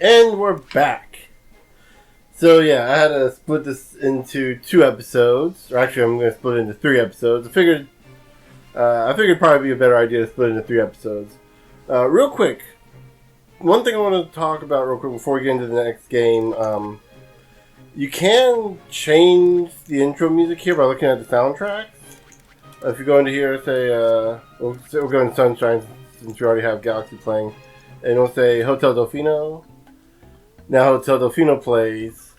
And we're back. So yeah, I had to split this into 2 episodes. Or actually, I'm going to split it into 3 episodes. I figured it'd probably be a better idea to split it into 3 episodes. Real quick, one thing I want to talk about real quick before we get into the next game. You can change the intro music here by looking at the soundtracks. If you go into here, say, we'll go into Sunshine since we already have Galaxy playing. And we'll say Hotel Delfino. Now Hotel Delfino plays.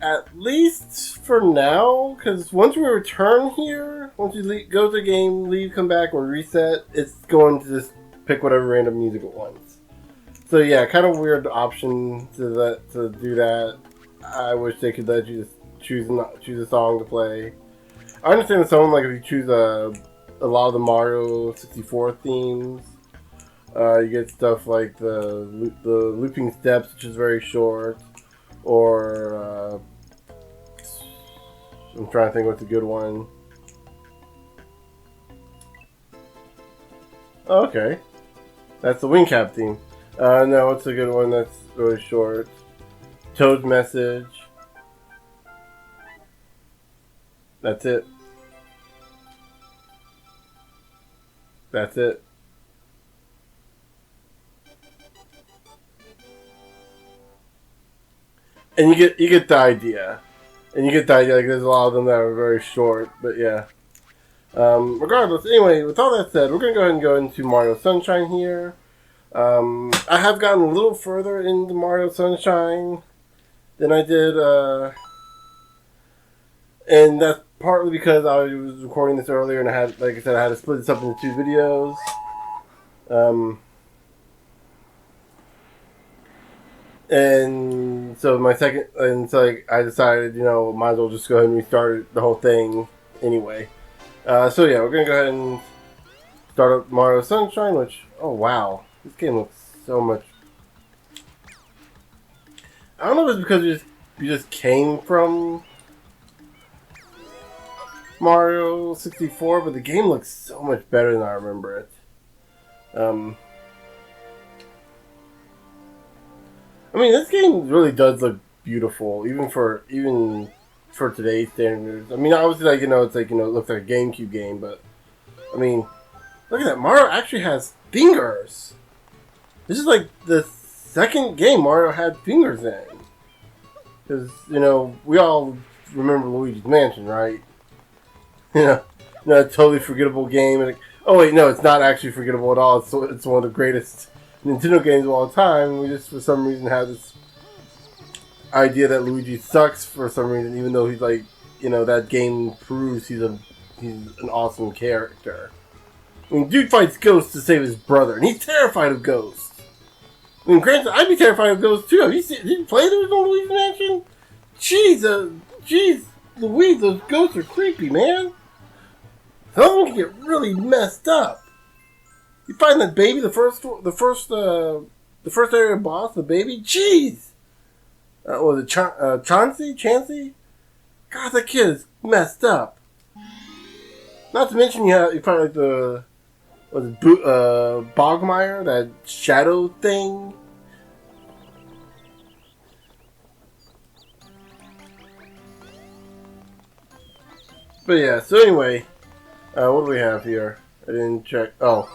At least for now, because once we return here, once you go to the game, leave, come back, or reset, it's going to just pick whatever random music it wants. So yeah, kind of weird option to do that. I wish they could let you just choose a song to play. I understand some, like if you choose a lot of the Mario 64 themes, you get stuff like the looping steps, which is very short, or I'm trying to think what's a good one. Okay, that's the Wing Cap theme. No, what's a good one that's really short? Toad's Message. That's it. That's it. And you get the idea. And you get the idea, like there's a lot of them that are very short, but yeah. Regardless, anyway, with all that said, we're going to go ahead and go into Mario Sunshine here. I have gotten a little further into Mario Sunshine than I did, and that's partly because I was recording this earlier and I had, like I said, I had to split this up into 2 videos. And so I decided, might as well just go ahead and restart the whole thing anyway. So yeah, we're gonna go ahead and start up Mario Sunshine, which, oh wow, this game looks so much. I don't know if it's because you just came from Mario 64, but the game looks so much better than I remember it. I mean, this game really does look beautiful, even for today's standards. I mean, obviously, it looks like a GameCube game, but I mean, look at that. Mario actually has fingers. This is like the second game Mario had fingers in. Because we all remember Luigi's Mansion, right? A totally forgettable game. And oh wait, no, it's not actually forgettable at all. It's one of the greatest Nintendo games of all time. We just, for some reason, have this idea that Luigi sucks for some reason, even though he's like, that game proves he's an awesome character. I mean, dude fights ghosts to save his brother, and he's terrified of ghosts. I mean, granted, I'd be terrified of ghosts too. Did you play the original Luigi Mansion? Jeez, Luigi, those ghosts are creepy, man. Some of them can get really messed up. You find that baby, the first area boss, the baby. Jeez, was it Chansey? God, that kid is messed up. Not to mention you find like the Bogmire, that shadow thing. But yeah, so anyway, what do we have here? I didn't check. Oh.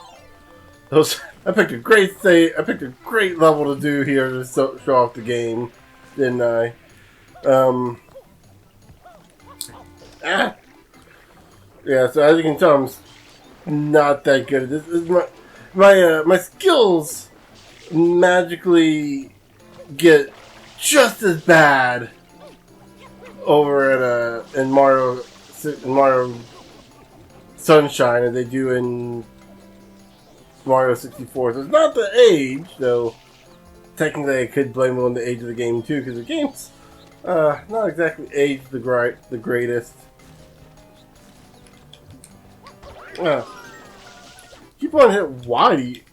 I picked a great level to do here to show off the game, didn't I? Yeah, so as you can tell, I'm not that good at this. This is my skills magically get just as bad over at in Mario Sunshine as they do in Mario 64. So it's not the age, though technically I could blame it on the age of the game too, because the game's not exactly aged the greatest. Keep on hitting. Why do you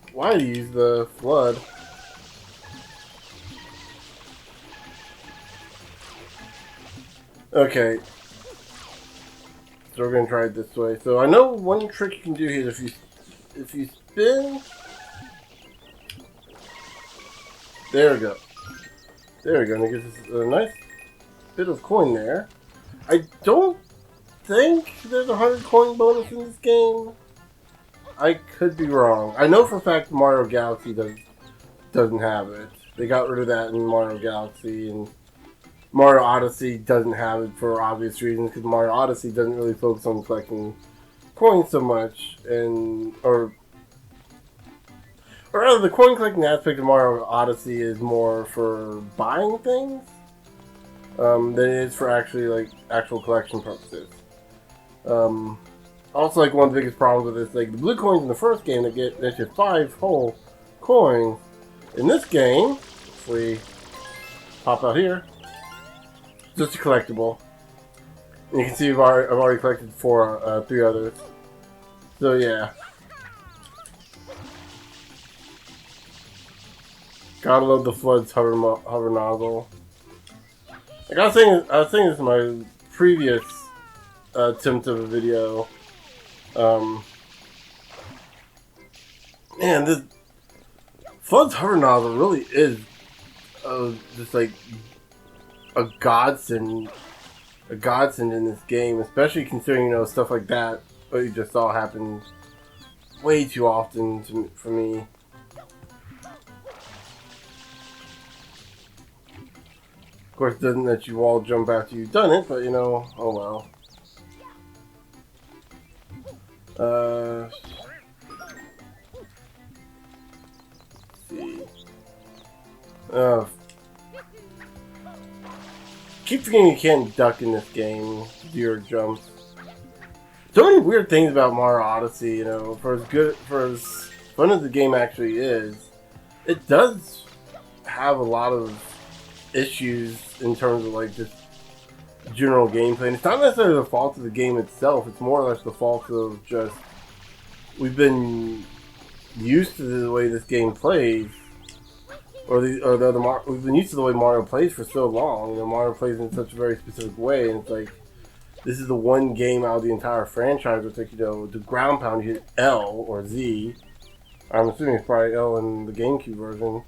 use the flood? Okay. So we're gonna try it this way. So I know one trick you can do here is if you spin. There we go. There we go. And it gives us a nice bit of coin there. I don't think there's a 100 coin bonus in this game. I could be wrong. I know for a fact Mario Galaxy doesn't have it. They got rid of that in Mario Galaxy, and Mario Odyssey doesn't have it for obvious reasons, because Mario Odyssey doesn't really focus on collecting coins so much, or rather, the coin collecting aspect of Mario Odyssey is more for buying things than it is for actually actual collection purposes. Also, one of the biggest problems with this, the blue coins in the first game that's just 5 whole coins. In this game, if we pop out here, just a collectible. And you can see I've already collected 3 others. So yeah. Gotta love the Flood's hover nozzle. I was saying this in my previous attempt of a video. Man, this Flood's hover nozzle really is just a godsend in this game, especially considering stuff like that what you just saw happen way too often for me. Of course, it doesn't let you wall jump after you've done it, but oh well. Let's see. Keep forgetting you can't duck in this game. Do your jumps. So many weird things about Mario Odyssey. For as fun as the game actually is, it does have a lot of issues in terms of just general gameplay. And it's not necessarily the fault of the game itself. It's more or less the fault of just we've been used to the way this game plays, or the other we've been used to the way Mario plays for so long. Mario plays in such a very specific way, and it's this is the one game out of the entire franchise where it's the ground pound, you hit L or Z. I'm assuming it's probably L in the GameCube version.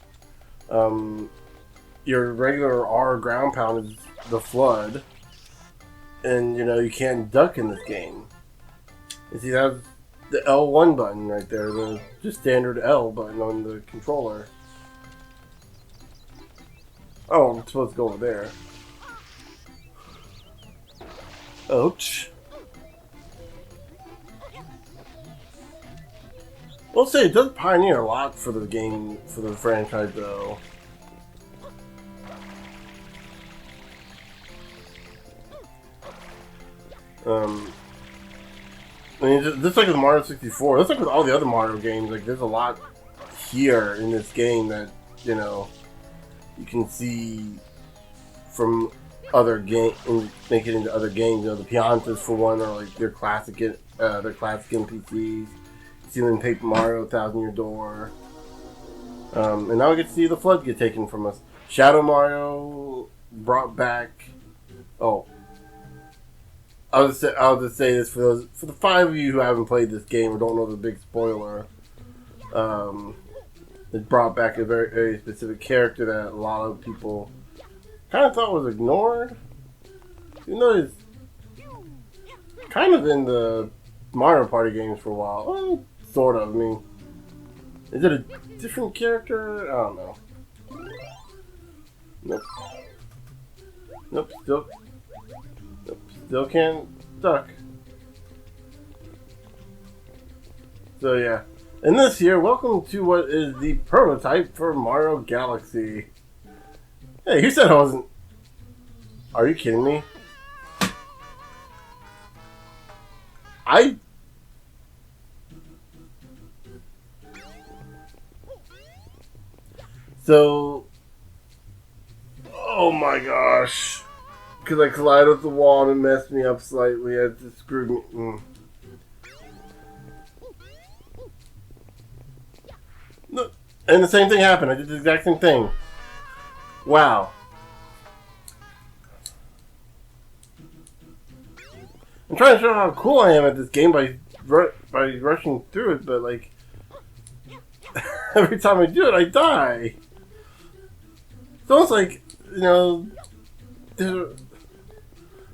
Your regular R ground pound is the Flood, and you can't duck in this game. You see, that's the L1 button right there, the just standard L button on the controller. Oh, I'm supposed to go over there. Ouch. We'll say it does pioneer a lot for the game, for the franchise, though. I mean, just like with Mario 64, just like with all the other Mario games, there's a lot here in this game that, you can see from other games, make it into other games. The Piantas, for one, are their classic NPCs. You see them in Paper Mario, 1,000 Year Door. And now we get to see the Flood get taken from us. Shadow Mario brought back... Oh. I'll just say this for the 5 of you who haven't played this game or don't know the big spoiler. It brought back a very, very specific character that a lot of people kind of thought was ignored. Even though he's kind of in the Mario Party games for a while. Well, sort of. I mean, is it a different character? I don't know. Nope. Nope. Still can't duck. So yeah. And this here, welcome to what is the prototype for Mario Galaxy. Hey, who said I wasn't? Are you kidding me? So, oh my gosh. Because I collided with the wall and it messed me up slightly. It just screwed me. No, and the same thing happened. I did the exact same thing. Wow. I'm trying to show how cool I am at this game by rushing through it, but every time I do it, I die. It's almost like you know,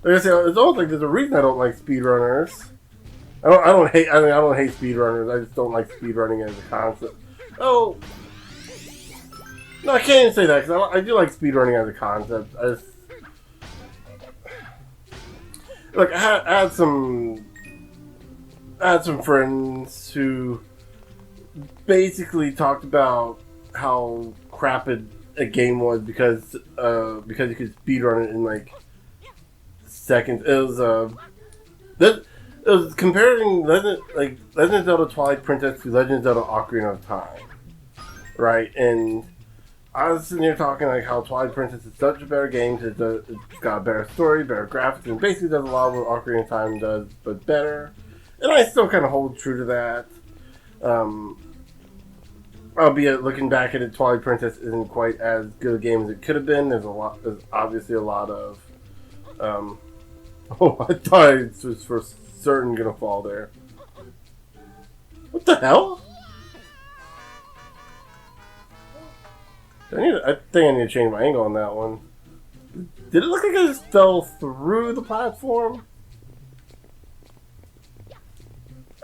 like I said, it's almost like there's a reason I don't like speedrunners. I don't hate speedrunners. I just don't like speedrunning as a concept. Oh, no, I can't even say that because I do like speedrunning as a concept. Look, I had some friends who basically talked about how crapid a game was because you could speedrun it in like seconds. It was comparing Legend of Zelda Twilight Princess to Legend of Zelda Ocarina of Time, right? And I was sitting here talking like how Twilight Princess is such a better game because it's got a better story, better graphics, and basically does a lot of what Ocarina of Time does, but better. And I still kind of hold true to that. Albeit looking back at it, Twilight Princess isn't quite as good a game as it could have been. There's obviously a lot of. Oh, I thought it was for certain gonna fall there. What the hell? I think I need to change my angle on that one. Did it look like I just fell through the platform?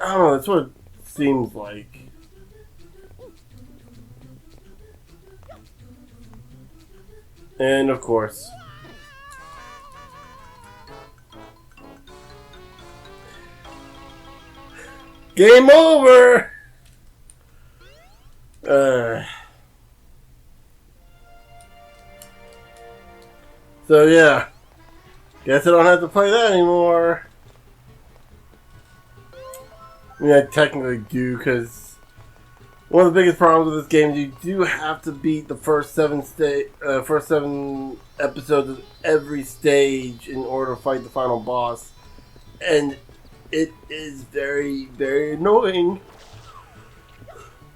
I don't know, that's what it seems like. And of course, game over! So yeah, guess I don't have to play that anymore. I mean, I technically do, because one of the biggest problems with this game is you do have to beat the first seven episodes of every stage in order to fight the final boss, and it is very, very annoying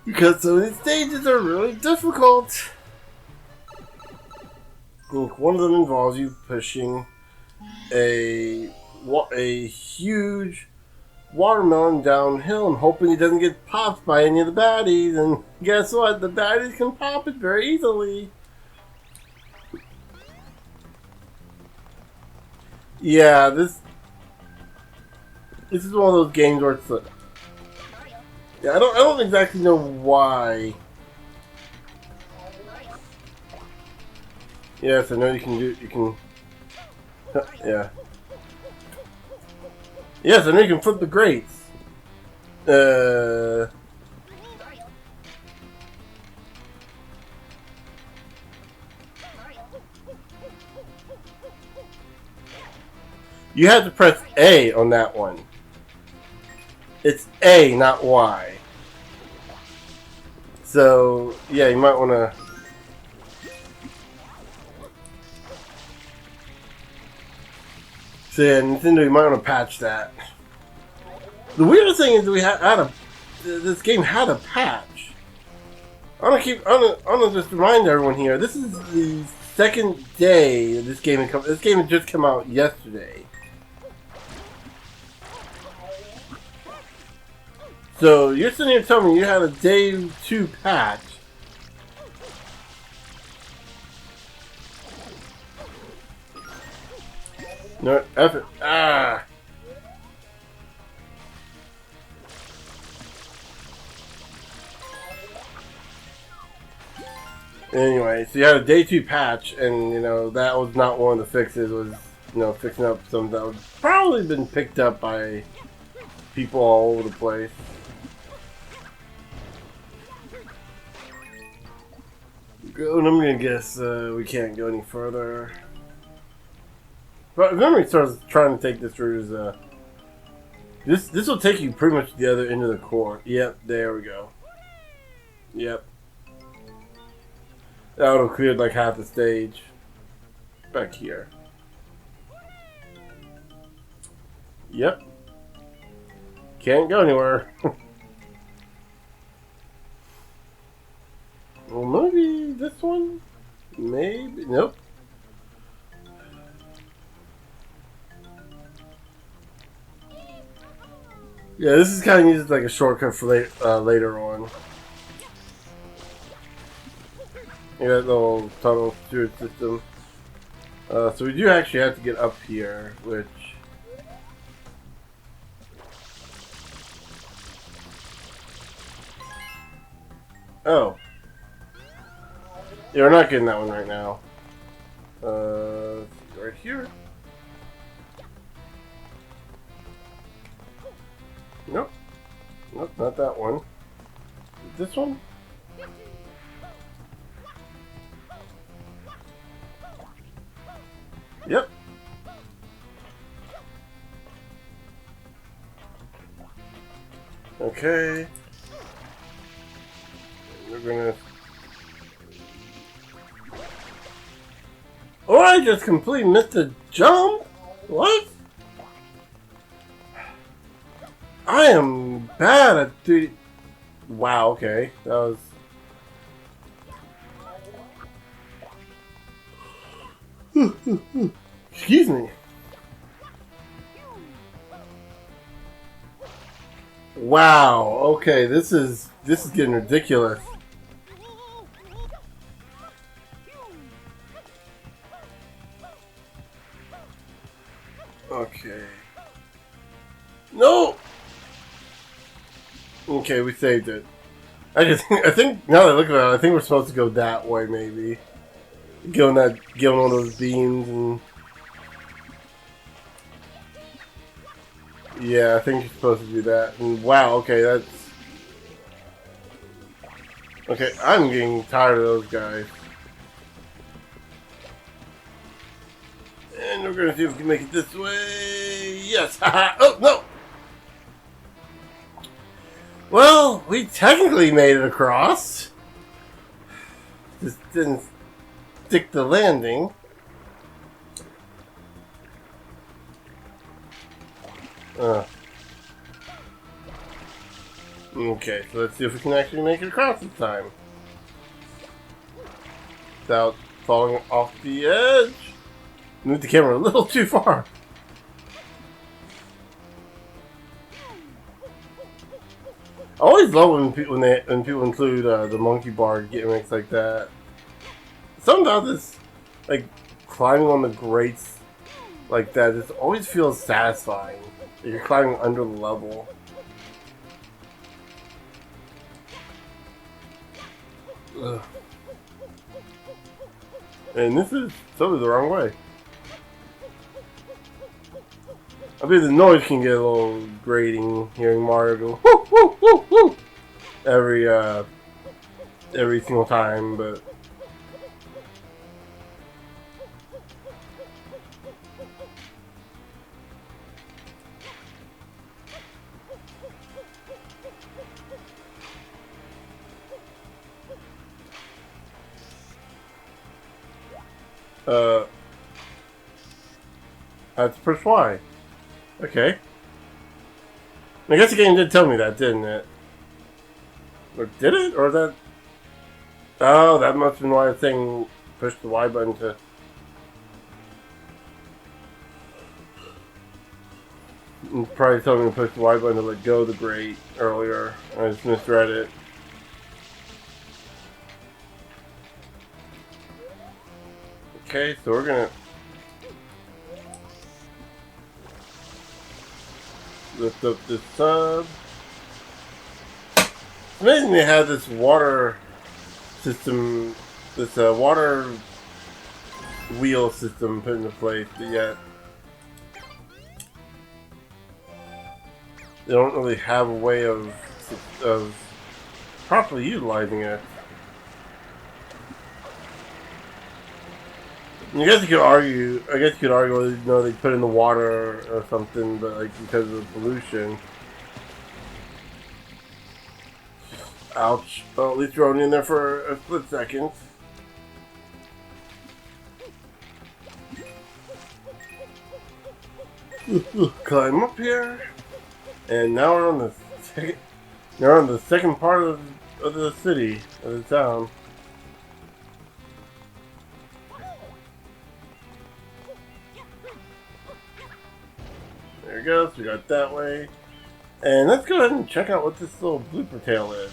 because some of these stages are really difficult. One of them involves you pushing a huge watermelon downhill and hoping it doesn't get popped by any of the baddies. And guess what? The baddies can pop it very easily. Yeah, this is one of those games where it's like, yeah, I don't exactly know why. Yes, I know you can. Yeah. Yes, I know you can flip the grates. You have to press A on that one. It's A, not Y. So, yeah, you might want to. So yeah, Nintendo, you might want to patch that. The weirdest thing is this game had a patch. I want to just remind everyone here. This is the second day this game had come. This game had just come out yesterday. So you're sitting here telling me you had a day 2 patch. No, F it. Ah! Anyway, so you had a day 2 patch, and you know that was not one of the fixes. Was fixing up something that would probably been picked up by people all over the place. And I'm gonna guess we can't go any further. But if memory starts trying to take this route, this will take you pretty much to the other end of the core. Yep, there we go. Yep. That would have cleared like half the stage. Back here. Yep. Can't go anywhere. Well, maybe this one? Maybe. Nope. Yeah, this is kind of used like a shortcut for later on. You got the little tunnel through system. So we do actually have to get up here, which... Oh. Yeah, we're not getting that one right now. Right here. Nope. Nope, not that one. This one? Yep. Okay. We're gonna... Oh, I just completely missed a jump? What? I am bad at the... Wow, okay. That was... Excuse me. Wow, okay, this is getting ridiculous. Okay. No! Okay, we saved it. I think now that I look at it, I think we're supposed to go that way, maybe. Get on one of those beams and... Yeah, I think you're supposed to do that. And wow, okay, that's... Okay, I'm getting tired of those guys. And we're gonna see if we can make it this way. Yes! Haha! Oh, no! Well, we technically made it across. Just didn't stick the landing. Okay, so let's see if we can actually make it across this time. Without falling off the edge. Moved the camera a little too far. I always love when people include the monkey bar gimmicks like that. Something about this, like climbing on the grates like that, just always feels satisfying. You're climbing under the level. Ugh. And this is totally the wrong way. I bet the noise can get a little grating hearing Mario go woo woo woo woo every single time, but I have to press Y. Okay. I guess the game did tell me that, didn't it? Or did it? Or that... Oh, that must have been why the thing pushed the Y button to... It probably told me to push the Y button to let go of the grate earlier. I just misread it. Okay, so we're gonna... lift up this tub. It's amazing they have this water system, this water wheel system put into place, but yet they don't really have a way of properly utilizing it. I guess you could argue. Well, you know, they put in the water or something, but like because of the pollution. Ouch! Well, at least you're only in there for a split second. Climb up here, and now we're on the second. Now we're on the second part of the city, of the town. There it goes, we got that way. And let's go ahead and check out what this little blooper tail is.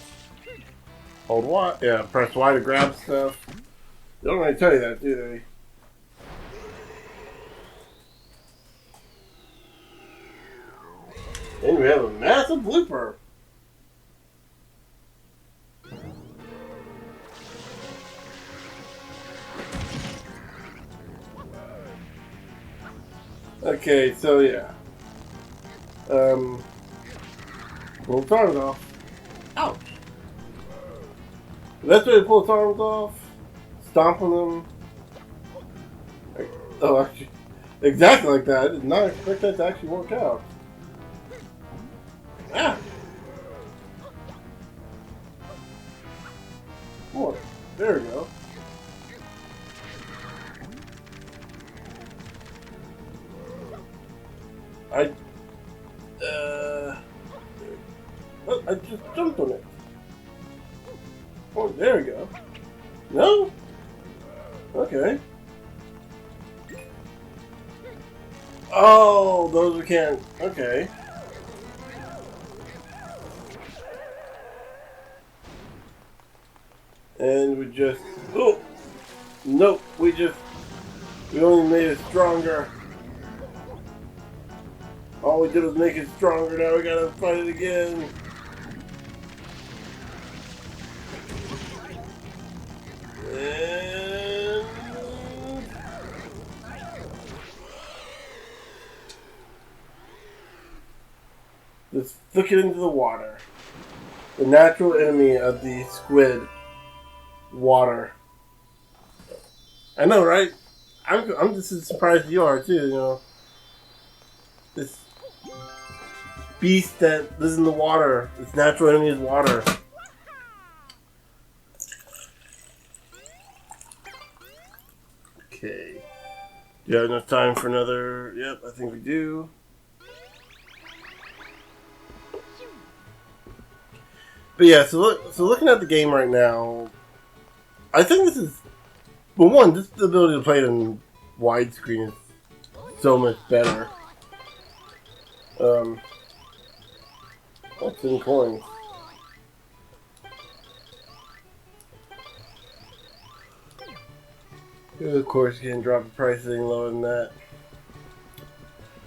Hold Y, yeah, press Y to grab stuff. They don't really tell you that, do they? And we have a massive blooper. Okay, so yeah. We'll start it off. Ouch! The best way to pull arms off, stomping them. Oh, actually, exactly like that. I did not expect that to actually work out. Ah! Oh, there we go. I just jumped on it. Oh, there we go. No? Okay. Oh, those we can't. Okay. And we just. Oh! Nope, we only made it stronger. All we did was make it stronger, now we gotta fight it again. And... let's flick it into the water. The natural enemy of the squid. Water. I know, right? I'm just as surprised as you are, too, you know. This beast that lives in the water. Its natural enemy is water. Okay. Do you have enough time for another? Yep, I think we do. But yeah, so looking at the game right now, I think this is, well, one, just the ability to play it in widescreen is so much better. That's 10 coins. Of course, you can drop the price any lower than that.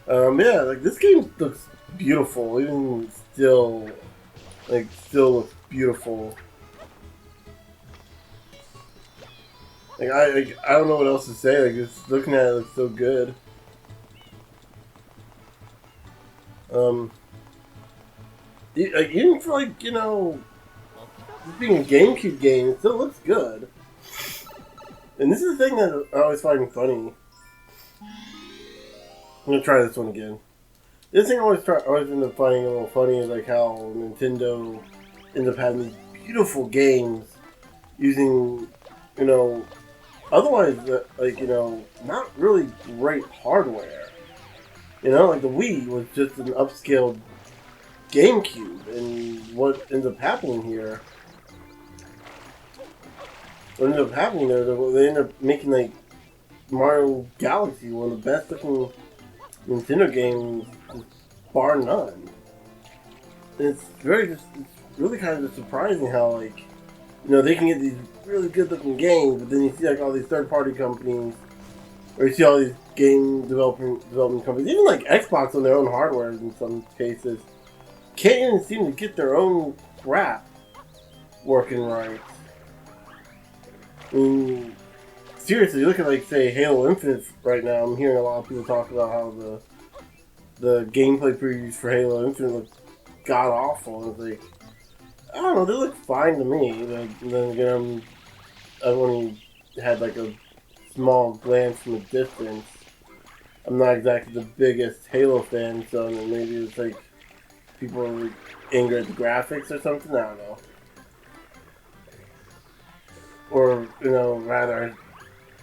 Yeah, like this game looks beautiful, even still, still looks beautiful. I don't know what else to say. Like, just looking at it, looks so good. Even for this being a GameCube game, it still looks good. And this is the thing that I always find funny. I'm gonna try this one again. This thing I always end up finding a little funny is like how Nintendo ends up having these beautiful games using, otherwise, not really great hardware. Like the Wii was just an upscaled GameCube, and what ends up happening here, they end up making Mario Galaxy one of the best looking Nintendo games, bar none. And it's really kind of surprising how they can get these really good looking games, but then you see all these third party companies, or you see all these game development companies, even Xbox on their own hardware in some cases, can't even seem to get their own crap working right. I mean, seriously, look at say Halo Infinite right now. I'm hearing a lot of people talk about how the gameplay previews for Halo Infinite look god awful. And it's I don't know, they look fine to me. But then again, I've only had a small glance from a distance. I'm not exactly the biggest Halo fan, so maybe it's people are angry at the graphics or something. I don't know. Or rather,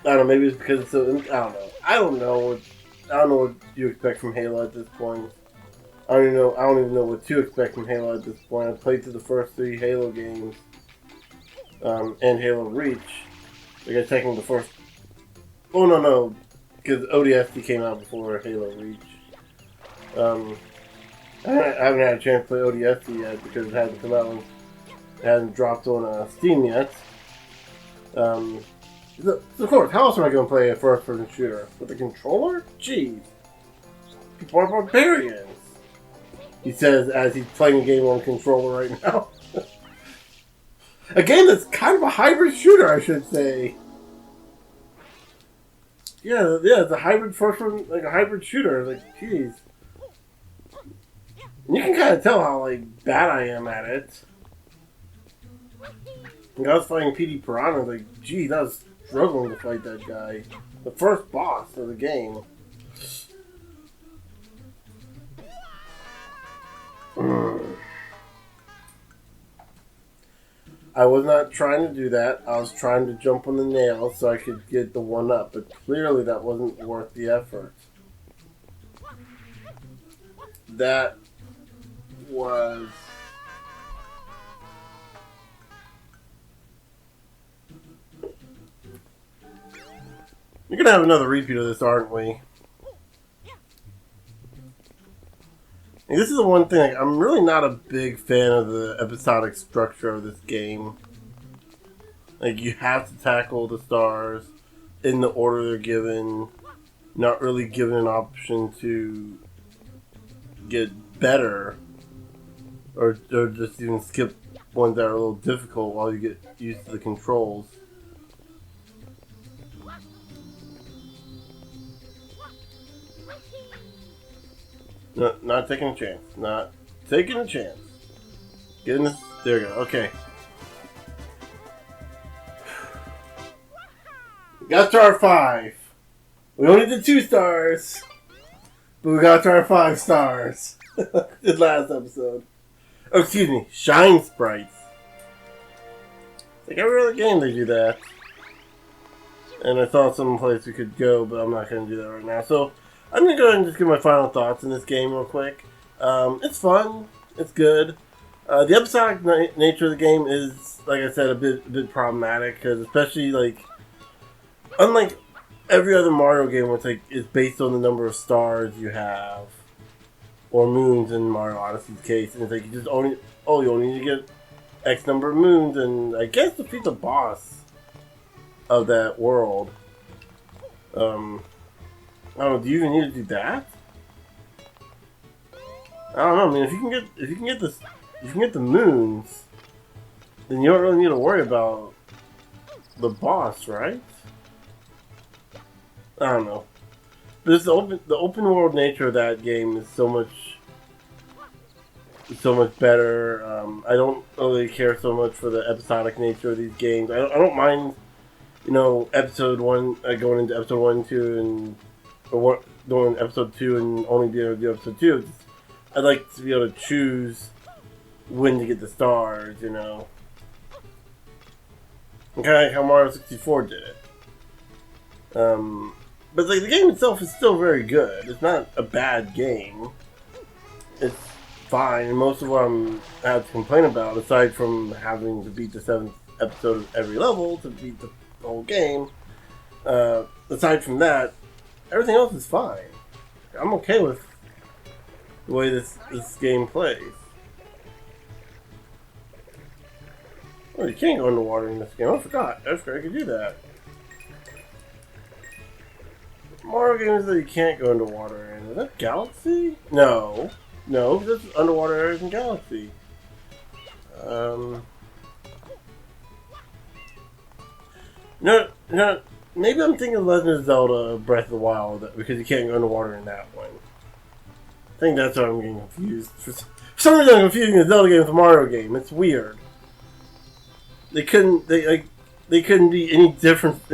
I don't know. Maybe it's because it's so. I don't know what you expect from Halo at this point. I don't even know what to expect from Halo at this point. I've played through the first 3 Halo games, and Halo Reach. I guess technically the first. Oh no, because ODST came out before Halo Reach. I haven't had a chance to play ODST yet because it hasn't come out. It hasn't dropped on Steam yet. So of course, how else am I going to play a first-person shooter? With a controller? Jeez. People are barbarians. He says as he's playing a game on controller right now. A game that's kind of a hybrid shooter, I should say. Yeah, it's a hybrid first one, like a hybrid shooter. Like, jeez. You can kind of tell how, like, bad I am at it. Like, I was fighting PD Piranha, like, geez, I was struggling to fight that guy. The first boss of the game. I was not trying to do that. I was trying to jump on the nail so I could get the 1-up, but clearly that wasn't worth the effort. That was... You're gonna have another repeat of this, aren't we? And this is the one thing, like, I'm really not a big fan of the episodic structure of this game. Like, you have to tackle the stars in the order they're given, not really given an option to get better, or just even skip ones that are a little difficult while you get used to the controls. No, not taking a chance. Not taking a chance. Getting this. There we go. Okay. We got to our 5. We only did 2 stars, but we got to our 5 stars. Did last episode. Oh, excuse me. Shine sprites. Like every other game, they do that. And I thought someplace we could go, but I'm not going to do that right now. So I'm going to go ahead and just give my final thoughts in this game real quick. It's fun. It's good. The episodic nature of the game is, like I said, a bit problematic, because especially, like, unlike every other Mario game where it's, like, it's based on the number of stars you have, or moons in Mario Odyssey's case, and it's like you just only need to get X number of moons, and I guess defeat the boss of that world. I don't know. Do you even need to do that? I don't know. I mean, if you can get the moons, then you don't really need to worry about the boss, right? I don't know. But it's the open world nature of that game is so much better. I don't really care so much for the episodic nature of these games. I don't mind, episode 1 going into episode 1 and 2 or doing episode 2 and only being able to do episode 2. I'd like to be able to choose when to get the stars, Okay, like how Mario 64 did it. But like the game itself is still very good. It's not a bad game. It's fine. And most of what I have to complain about, aside from having to beat the 7th episode of every level to beat the whole game, aside from that, everything else is fine. I'm okay with the way this game plays. Oh, you can't go in the water in this game. I forgot. I could do that. Mario games that you can't go into water in. Is that Galaxy? No. No, there's underwater areas in Galaxy. No, maybe I'm thinking Legend of Zelda Breath of the Wild because you can't go into water in that one. I think that's why I'm getting confused. For some reason I'm confusing the Zelda game with the Mario game. It's weird. They couldn't be any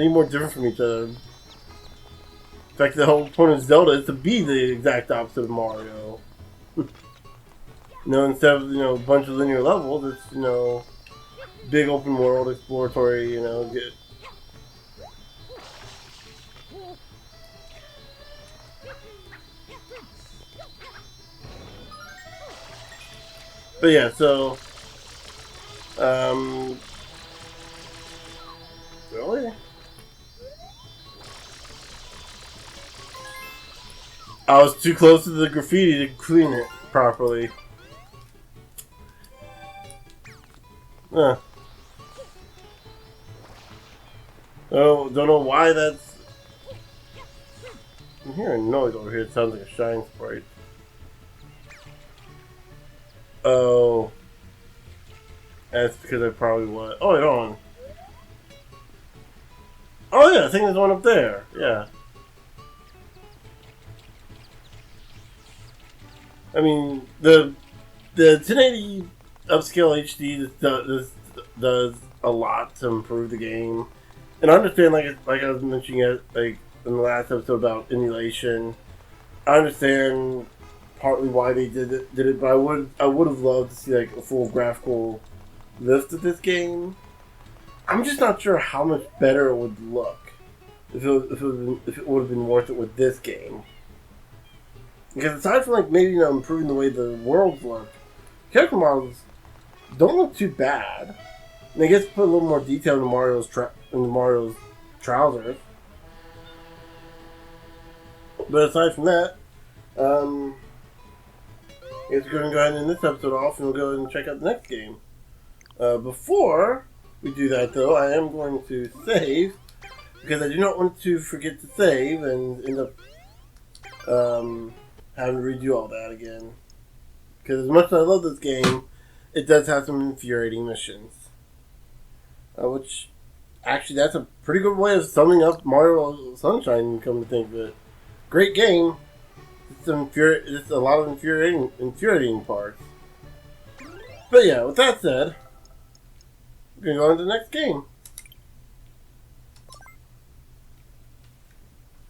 more different from each other. In fact, the whole point of Zelda is to be the exact opposite of Mario. Instead of, a bunch of linear levels, it's, big open world, exploratory, get... But yeah, so... Really? I was too close to the graffiti to clean it properly. Oh, don't know why that's... I'm hearing noise over here. It sounds like a shine sprite. Oh. That's because I probably was. Oh, wait, hold on. Oh, yeah, I think there's one up there. Yeah. I mean, the 1080 upscale HD does a lot to improve the game. And I understand, like I was mentioning it, like in the last episode about emulation. I understand partly why they did it, but I would have loved to see like a full graphical lift of this game. I'm just not sure how much better it would look if it would have been worth it with this game. Because aside from like maybe improving the way the worlds look, character models don't look too bad. And they get to put a little more detail into Mario's trousers. But aside from that, I guess we're going to go ahead and end this episode off, and we'll go ahead and check out the next game. Before we do that, though, I am going to save, because I do not want to forget to save and end up having to redo all that again. Because as much as I love this game, it does have some infuriating missions. Which, actually, that's a pretty good way of summing up Mario Sunshine, come to think of it. Great game. It's a lot of infuriating parts. But yeah, with that said, we're going to go on to the next game.